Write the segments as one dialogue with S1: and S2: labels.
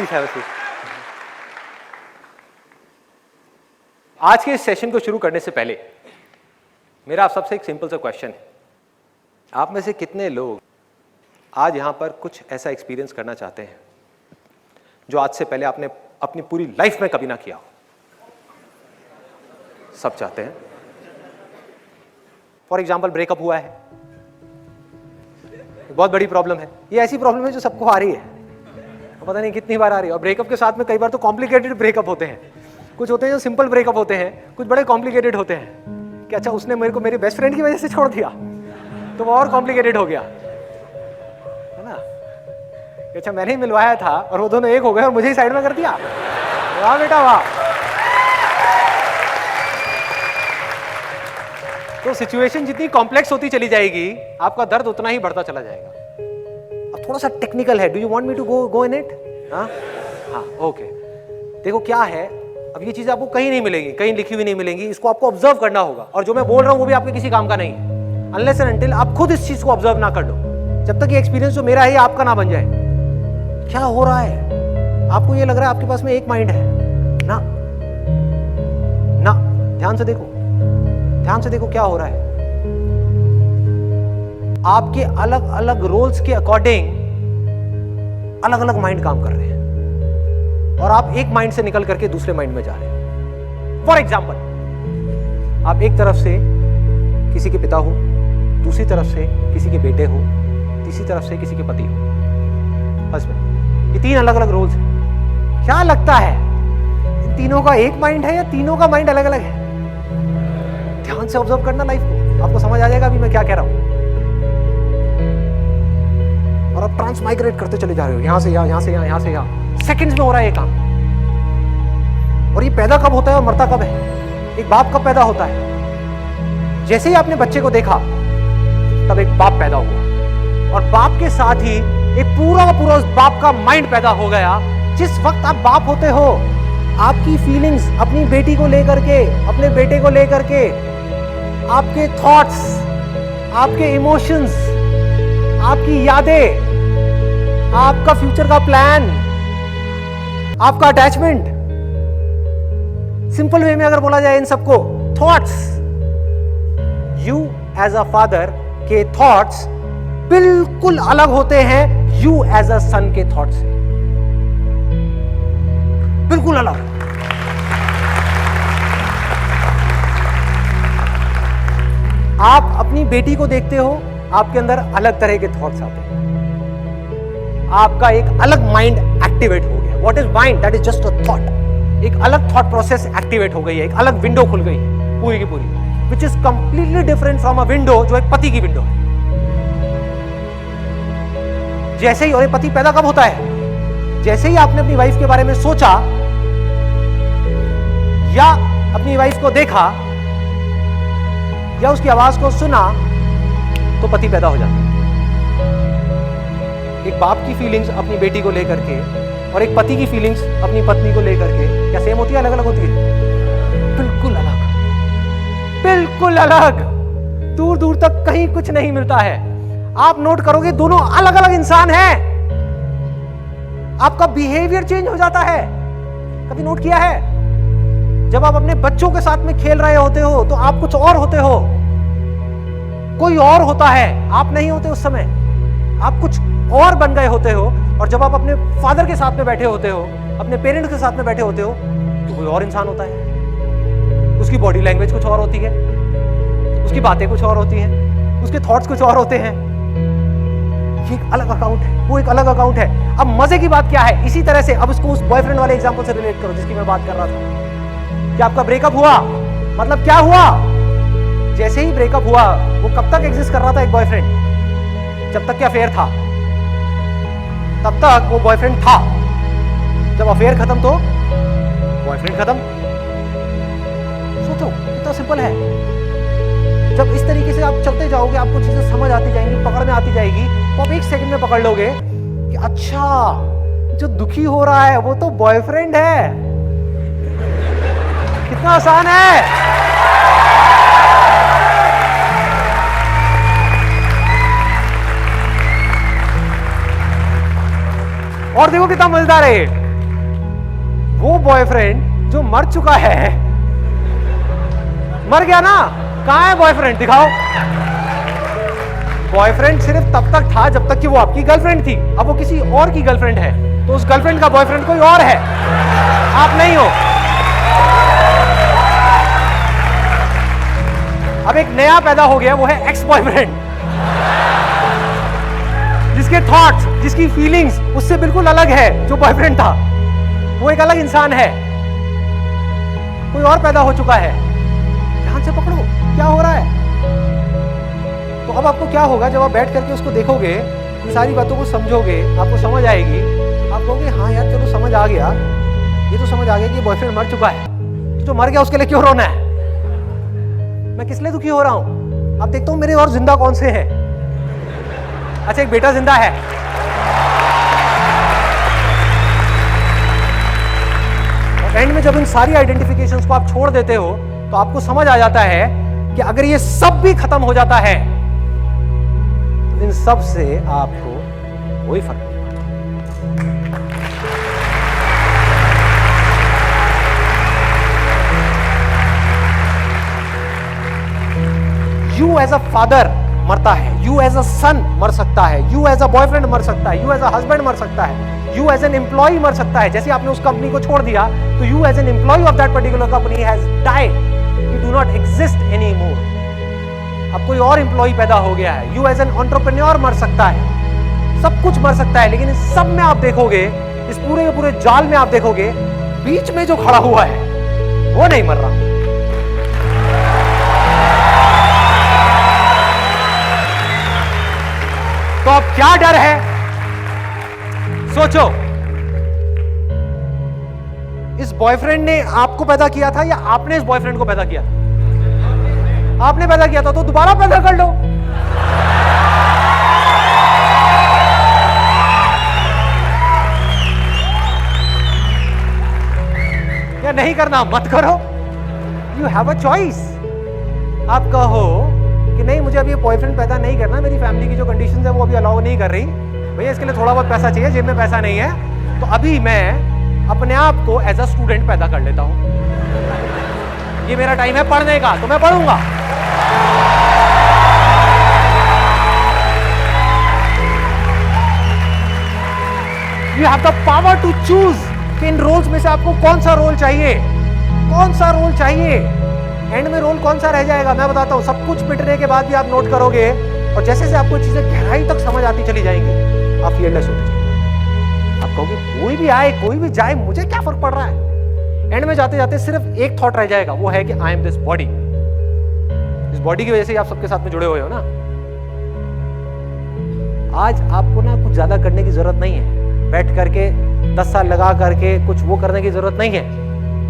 S1: Please have a seat. आज के इस सेशन को शुरू करने से पहले मेरा आप सबसे एक सिंपल सा क्वेश्चन है। आप में से कितने लोग आज यहां पर कुछ ऐसा एक्सपीरियंस करना चाहते हैं जो आज से पहले आपने अपनी पूरी लाइफ में कभी ना किया हो? सब चाहते हैं। फॉर एग्जाम्पल, ब्रेकअप हुआ है, बहुत बड़ी प्रॉब्लम है। ये ऐसी प्रॉब्लम है जो सबको आ रही है, पता नहीं कितनी बार आ रही है। और ब्रेकअप के साथ में कई बार तो कॉम्प्लिकेटेड ब्रेकअप होते हैं। कुछ होते हैं जो सिंपल ब्रेकअप होते हैं, कुछ बड़े कॉम्प्लिकेटेड होते हैं कि अच्छा उसने मेरे को मेरे बेस्ट फ्रेंड की वजह से छोड़ दिया, तो वो और कॉम्प्लिकेटेड हो गया, है ना। अच्छा मैंने ही मिलवाया था और वो दोनों एक हो गए और मुझे ही साइड में कर दिया। वाह बेटा वाह। तो सिचुएशन जितनी कॉम्प्लेक्स होती चली जाएगी, आपका दर्द उतना ही बढ़ता चला जाएगा। अब थोड़ा सा टेक्निकल है, do you want me to go in it? हाँ, ओके। देखो क्या है, अब ये चीज आपको कहीं नहीं मिलेगी, कहीं लिखी हुई नहीं मिलेंगी, इसको आपको ऑब्जर्व करना होगा। और जो मैं बोल रहा हूं वो भी आपके किसी काम का नहीं है अनलेस एंड अनटिल आप खुद इस चीज को ऑब्जर्व ना कर लो। जब तक ये एक्सपीरियंस जो मेरा है आपका ना बन जाए। क्या हो रहा है? आपको ये लग रहा है आपके पास में एक माइंड है ना? ना, ध्यान से देखो, ध्यान से देखो क्या हो रहा है। आपके अलग अलग रोल्स के अकॉर्डिंग अलग अलग माइंड काम कर रहे हैं और आप एक माइंड से निकल करके दूसरे माइंड में जा रहे हैं। फॉर एग्जाम्पल, आप एक तरफ से किसी के पिता हो, दूसरी तरफ से किसी के बेटे हो, तीसरी तरफ से किसी के पति हो, हस्बैंड। ये तीन अलग अलग रोल्स हैं। क्या लगता है इन तीनों का एक माइंड है या तीनों का माइंड अलग अलग है? ध्यान से ऑब्जर्व करना लाइफ को, आपको समझ आ जाएगा अभी मैं क्या कह रहा हूं। और आप ट्रांसमाइग्रेट करते चले जा रहे हो, यहां से यहां, यहां से यहां, यहां से यहां। सेकंड्स में हो रहा है ये काम। और ये पैदा कब होता है और मरता कब है? एक बाप कब पैदा होता है? जैसे ही आपने बच्चे को देखा तब एक बाप पैदा हुआ और बाप के साथ ही एक पूरा पूरा उस बाप का माइंड पैदा हो गया। जिस वक्त आप बाप होते हो, आपकी फीलिंग्स अपनी बेटी को लेकर के, अपने बेटे को लेकर के, आपके थॉट्स, आपके इमोशंस, आपकी यादें, आपका फ्यूचर का प्लान, आपका अटैचमेंट, सिंपल वे में अगर बोला जाए इन सबको, thoughts, you as a father के थॉट्स बिल्कुल अलग होते हैं यू एज अ सन के थॉट्स से, बिल्कुल अलग। आप अपनी बेटी को देखते हो, आपके अंदर अलग तरह के थॉट्स आते हैं, आपका एक अलग माइंड एक्टिवेट हो गया। What is mind? That is just a thought. एक अलग थॉट प्रोसेस एक्टिवेट हो गई है, एक अलग विंडो खुल गई है पूरी की पूरी, which is completely different from a window जो एक पति की विंडो है। जैसे ही, और पति पैदा कब होता है? जैसे ही आपने अपनी वाइफ के बारे में सोचा या अपनी वाइफ को देखा या उसकी आवाज को सुना तो पति पैदा हो जाता है। एक बाप की फीलिंग्स अपनी बेटी को लेकर के और एक पति की फीलिंग्स अपनी पत्नी को लेकर के क्या सेम होती है, अलग अलग होती है? बिल्कुल अलग, बिल्कुल अलग। दूर दूर तक कहीं कुछ नहीं मिलता है। आप नोट करोगे दोनों अलग अलग इंसान हैं। आपका बिहेवियर चेंज हो जाता है। कभी नोट किया है? जब आप अपने बच्चों के साथ में खेल रहे होते हो तो आप कुछ और होते हो, कोई और होता है, आप नहीं होते उस समय, आप कुछ और बन गए होते हो। और जब आप अपने फादर के साथ में बैठे होते हो, अपने पेरेंट्स के साथ में बैठे होते हो, तो कोई और इंसान होता है। उसकी बॉडी लैंग्वेज कुछ और होती है, उसकी बातें कुछ और होती हैं, उसके थॉट्स कुछ और होते हैं। ये एक अलग अकाउंट है, वो एक अलग अकाउंट है। अब मजे की बात क्या है, इसी तरह से अब इसको उस बॉयफ्रेंड वाले एग्जांपल से रिलेट करो जिसकी मैं बात कर रहा था कि आपका ब्रेकअप हुआ, मतलब क्या हुआ? जैसे ही ब्रेकअप हुआ, वो कब तक एग्जिस्ट कर रहा था एक बॉयफ्रेंड? जब तक कि अफेयर था तब तक वो बॉयफ्रेंड था। जब अफेयर खत्म तो बॉयफ्रेंड खत्म। सोचो कितना सिंपल है। जब इस तरीके से आप चलते जाओगे, आपको चीजें समझ आती जाएंगी, पकड़ में आती जाएगी, तो आप एक सेकंड में पकड़ लोगे कि अच्छा जो दुखी हो रहा है वो तो बॉयफ्रेंड है। कितना आसान है। और देखो कितना मजेदार है। वो बॉयफ्रेंड जो मर चुका है, मर गया ना, कहां है बॉयफ्रेंड, दिखाओ। बॉयफ्रेंड सिर्फ तब तक था जब तक कि वो आपकी गर्लफ्रेंड थी। अब वो किसी और की गर्लफ्रेंड है, तो उस गर्लफ्रेंड का बॉयफ्रेंड कोई और है, आप नहीं हो। अब एक नया पैदा हो गया, वो है एक्स बॉयफ्रेंड, जिसके थॉट्स, जिसकी फीलिंग्स उससे बिल्कुल अलग है जो बॉयफ्रेंड था। वो एक अलग इंसान है, कोई और पैदा हो चुका है। ध्यान से पकड़ो क्या हो रहा है। तो अब आपको क्या होगा, जब आप बैठ करके उसको देखोगे, इन सारी बातों को समझोगे, आपको समझ आएगी। आप कहोगे हाँ यार चलो समझ आ गया, ये तो समझ आ गया कि बॉयफ्रेंड मर चुका है, तो जो मर गया उसके लिए क्यों रोना है, मैं किस लिए दुखी हो रहा हूं। अब देखता हूं मेरे और जिंदा कौन से हैं। अच्छा एक बेटा जिंदा है, और एंड में जब इन सारी आइडेंटिफिकेशंस को आप छोड़ देते हो तो आपको समझ आ जाता है कि अगर ये सब भी खत्म हो जाता है तो इन सब से आपको कोई फर्क नहीं पड़ता। यू एज अ फादर मरता है, यू एज अ सन मर सकता है, यू एज अ बॉयफ्रेंड मर सकता है, यू एज अ हस्बैंड मर सकता है, यू एज एन एम्प्लॉय मर सकता है। जैसे आपने उस कंपनी को छोड़ दिया तो you as an employ of that particular company has died, you do not exist any more. अब कोई और एम्प्लॉय पैदा हो गया है। यू एज एन एंटरप्रेन्योर मर सकता है, सब कुछ मर सकता है। लेकिन इस सब में आप देखोगे, इस पूरे के पूरे जाल में आप देखोगे, बीच में जो खड़ा हुआ है वो नहीं मर रहा। तो अब क्या डर है, सोचो। इस बॉयफ्रेंड ने आपको पैदा किया था या आपने इस बॉयफ्रेंड को पैदा किया? आपने पैदा किया था, तो दोबारा पैदा कर लो। या नहीं करना मत करो, यू हैव अ चॉइस। आप कहो कि नहीं मुझे अभी बॉयफ्रेंड पैदा नहीं करना, मेरी फैमिली की जो कंडीशंस है वो अभी अलाउ नहीं कर रही, भैया इसके लिए थोड़ा बहुत पैसा चाहिए, जेब में पैसा नहीं है, तो अभी मैं अपने आप को एज अ स्टूडेंट पैदा कर लेता हूं। ये मेरा टाइम है पढ़ने का, तो मैं पढ़ूंगा। You have the power to choose कि इन रोल्स में से आपको कौन सा रोल चाहिए, कौन सा रोल चाहिए। एंड में रोल कौन सा रह जाएगा मैं बताता हूं। सब कुछ मिटने के बाद भी आप नोट करोगे, और जैसे जैसे आपको चीजें गहराई तक समझ आती चली जाएंगी, आप फियरलेस होते चलेंगे। आप कहोगे कोई भी आए कोई भी जाए, मुझे क्या फर्क पड़ रहा है। एंड में जाते जाते सिर्फ एक थॉट रह जाएगा, वो है कि आई एम दिस बॉडी। इस बॉडी की वजह से आप सबके साथ में जुड़े हुए हो ना। आज आपको ना कुछ ज्यादा करने की जरूरत नहीं है, बैठ करके 10 साल लगा करके कुछ वो करने की जरूरत नहीं है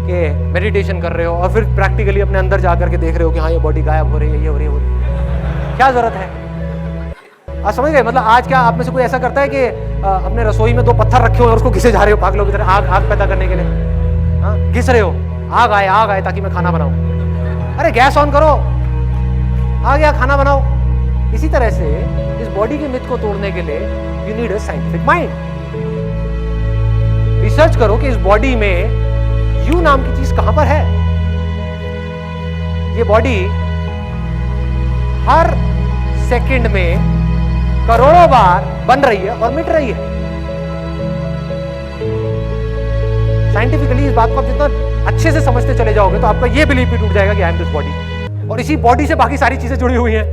S1: कि मेडिटेशन कर रहे हो और फिर प्रैक्टिकली अपने अंदर जा करके देख रहे हो कि हाँ ये बॉडी गायब हो रही है, ये हो रही है, वो रही है। क्या जरूरत है? आप समझ गए? मतलब आज क्या आप में से कोई ऐसा करता है कि अपने रसोई में 2 पत्थर रखे हो और उसको घिसे जा रहे हो पागलों की तरह, आग पैदा करने के लिए? हाँ, घिस रहे हो, आग आए ताकि मैं खाना बनाऊं। अरे गैस ऑन करो, आ गया, खाना बनाओ। इसी तरह से इस बॉडी के मिथ को तोड़ने के लिए you need a scientific mind. Research करो कि इस बॉडी में यू नाम की चीज कहां पर है। ये बॉडी हर सेकंड में करोड़ों बार बन रही है और मिट रही है। साइंटिफिकली इस बात को आप जितना अच्छे से समझते चले जाओगे तो आपका ये बिलीफ भी टूट जाएगा कि आई एम दिस बॉडी, और इसी बॉडी से बाकी सारी चीजें जुड़ी हुई हैं।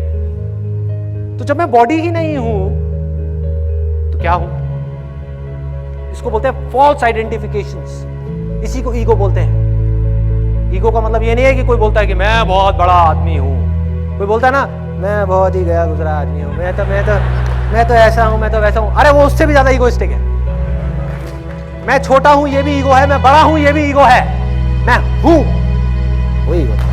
S1: तो जब मैं बॉडी ही नहीं हूं तो क्या हूं? इसको बोलते हैं फॉल्स आइडेंटिफिकेशंस। इसी को ईगो बोलते हैं। ईगो का मतलब ये नहीं है कि कोई बोलता है कि मैं बहुत बड़ा आदमी हूं। कोई बोलता है ना मैं बहुत ही गया गुजरा आदमी हूं, मैं तो ऐसा हूं, मैं तो वैसा हूं। अरे वो उससे भी ज्यादा ईगोइस्टिक है। मैं छोटा हूं ये भी ईगो है, मैं बड़ा हूं ये भी ईगो है, मैं हूं वो ईगो है।